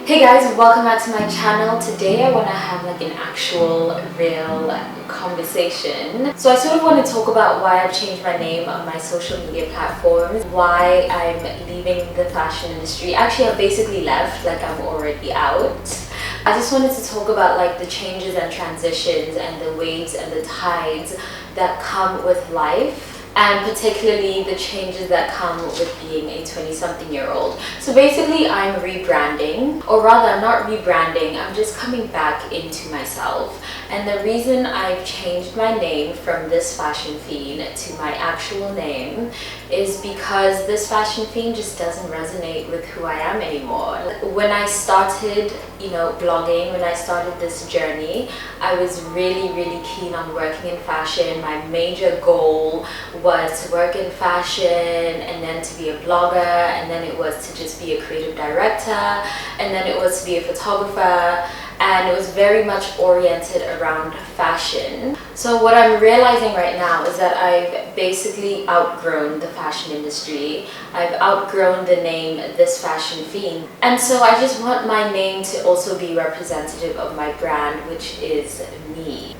Hey guys, welcome back to my channel. Today I want to have like an actual real conversation. So I sort of want to talk about why I've changed my name on my social media platforms, why I'm leaving the fashion industry. Actually, I've basically left, like I'm already out. I just wanted to talk about like the changes and transitions and the waves and the tides that come with life, and particularly the changes that come with being a 20-something-year-old. So basically I'm rebranding, or rather I'm not rebranding, I'm just coming back into myself. And the reason I've changed my name from ThisFashionFiend to my actual name is because ThisFashionFiend just doesn't resonate with who I am anymore. When I started, blogging, when I started this journey, I was really keen on working in fashion. My major goal was to work in fashion, and then to be a blogger, and then it was to just be a creative director, and then it was to be a photographer, and it was very much oriented around fashion. So what I'm realizing right now is that I've basically outgrown the fashion industry. I've outgrown the name ThisFashionFiend, and so I just want my name to also be representative of my brand, which is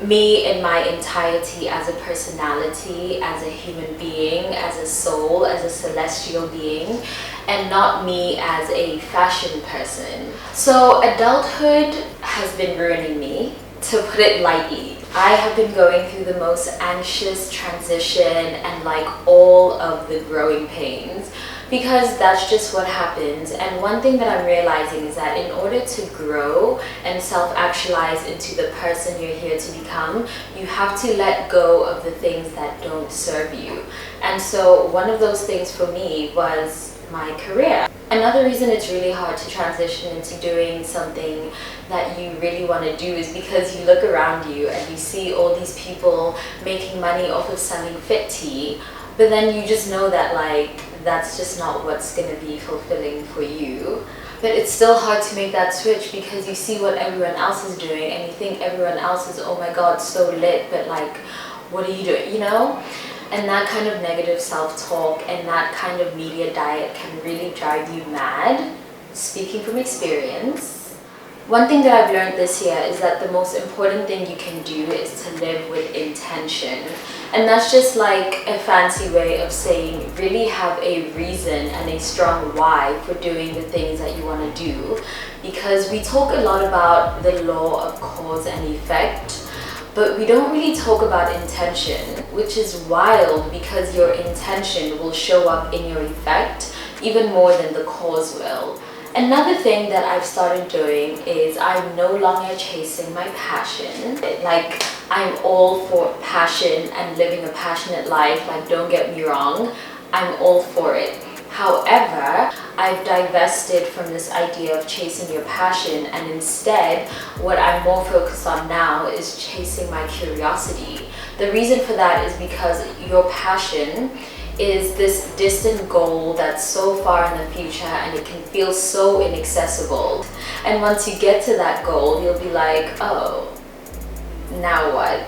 me in my entirety, as a personality, as a human being, as a soul, as a celestial being, and not me as a fashion person. So adulthood has been ruining me, to put it lightly. I have been going through the most anxious transition and like all of the growing pains, because that's just what happens. And one thing that I'm realizing is that in order to grow and self-actualize into the person you're here to become, you have to let go of the things that don't serve you. And so one of those things for me was my career. Another reason it's really hard to transition into doing something that you really want to do is because you look around you and you see all these people making money off of selling fit tea, but then you just know that like that's just not what's going to be fulfilling for you. But it's still hard to make that switch because you see what everyone else is doing and you think everyone else is, oh my god, so lit, but like, what are you doing, And that kind of negative self-talk and that kind of media diet can really drive you mad. Speaking from experience, one thing that I've learned this year is that the most important thing you can do is to live with intention. And that's just like a fancy way of saying really have a reason and a strong why for doing the things that you want to do. Because we talk a lot about the law of cause and effect, but we don't really talk about intention, which is wild because your intention will show up in your effect even more than the cause will. Another thing that I've started doing is I'm no longer chasing my passion. Like, I'm all for passion and living a passionate life, like don't get me wrong, I'm all for it. However, I've divested from this idea of chasing your passion, and instead what I'm more focused on now is chasing my curiosity. The reason for that is because your passion is this distant goal that's so far in the future and it can feel so inaccessible. And once you get to that goal, you'll be like, oh, now what?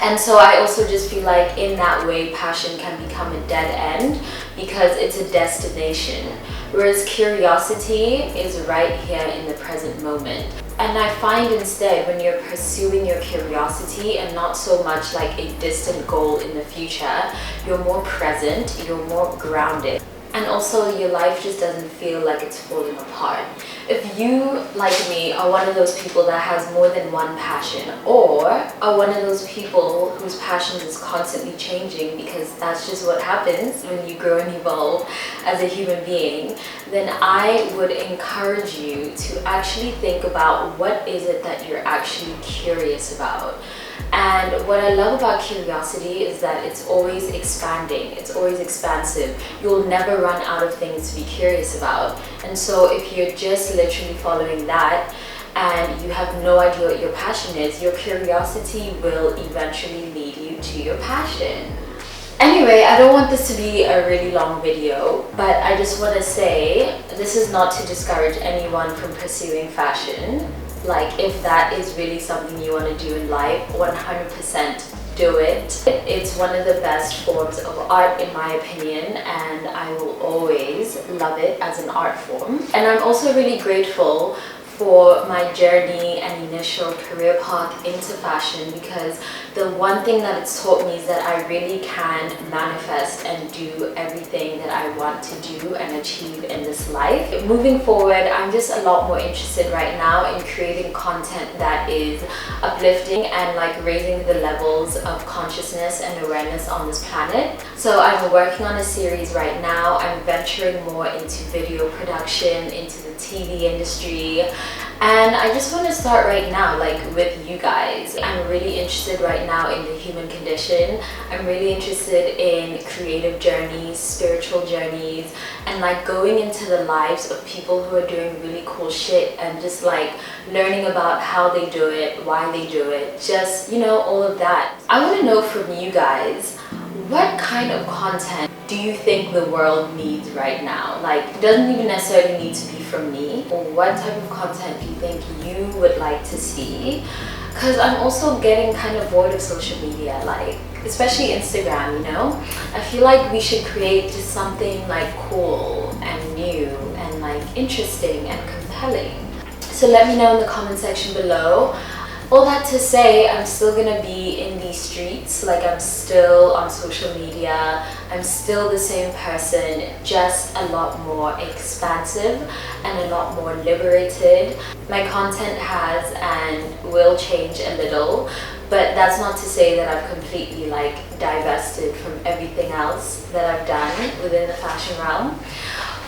And so I also just feel like in that way, passion can become a dead end because it's a destination, whereas curiosity is right here in the present moment. And I find instead when you're pursuing your curiosity and not so much like a distant goal in the future, you're more present, you're more grounded. And also your life just doesn't feel like it's falling apart. If you, like me, are one of those people that has more than one passion, or are one of those people whose passion is constantly changing because that's just what happens when you grow and evolve as a human being, then I would encourage you to actually think about what is it that you're actually curious about. And what I love about curiosity is that it's always expanding, it's always expansive. You'll never run out of things to be curious about. And so if you're just literally following that and you have no idea what your passion is, your curiosity will eventually lead you to your passion. Anyway, I don't want this to be a really long video, but I just want to say this is not to discourage anyone from pursuing fashion. Like, if that is really something you want to do in life, 100% do it. It's one of the best forms of art in my opinion, and I will always love it as an art form. And I'm also really grateful for my journey and initial career path into fashion, because the one thing that it's taught me is that I really can manifest and do everything that I want to do and achieve in this life. Moving forward, I'm just a lot more interested right now in creating content that is uplifting and like raising the levels of consciousness and awareness on this planet. So I'm working on a series right now. I'm venturing more into video production, into the TV industry, and I just want to start right now, like with you guys. I'm really interested right now in the human condition. I'm really interested in creative journeys, spiritual journeys, and like going into the lives of people who are doing really cool shit and just like learning about how they do it, why they do it, just, you know, all of that. I want to know from you guys, what kind of content do you think the world needs right now? Like, it doesn't even necessarily need to be from me. Or what type of content do you think you would like to see? Because I'm also getting kind of bored of social media, like especially Instagram, you know? I feel like we should create just something like cool and new and like interesting and compelling. So let me know in the comment section below. All that to say, I'm still gonna be in these streets, like I'm still on social media, I'm still the same person, just a lot more expansive and a lot more liberated. My content has and will change a little, but that's not to say that I've completely like divested from everything else that I've done within the fashion realm.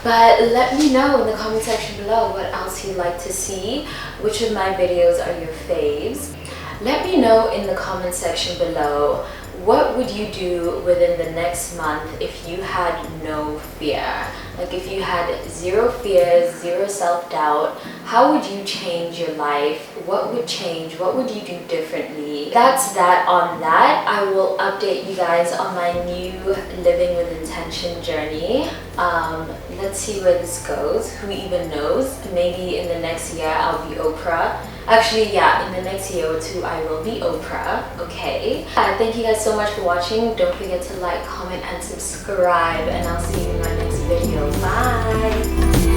But let me know in the comment section below what else you'd like to see, which of my videos are your faves. Let me know in the comment section below, what would you do within the next month if you had no fear? Like if you had zero fears, zero self-doubt, how would you change your life? What would change? What would you do differently? That's that on that. I will update you guys on my new Living with Intention journey. Let's see where this goes. Who even knows? Maybe in the next year I'll be Oprah. Actually, yeah, in the next year or two I will be Oprah, okay? Thank you guys so much for watching. Don't forget to like, comment, and subscribe, and I'll see you in my next video. Bye!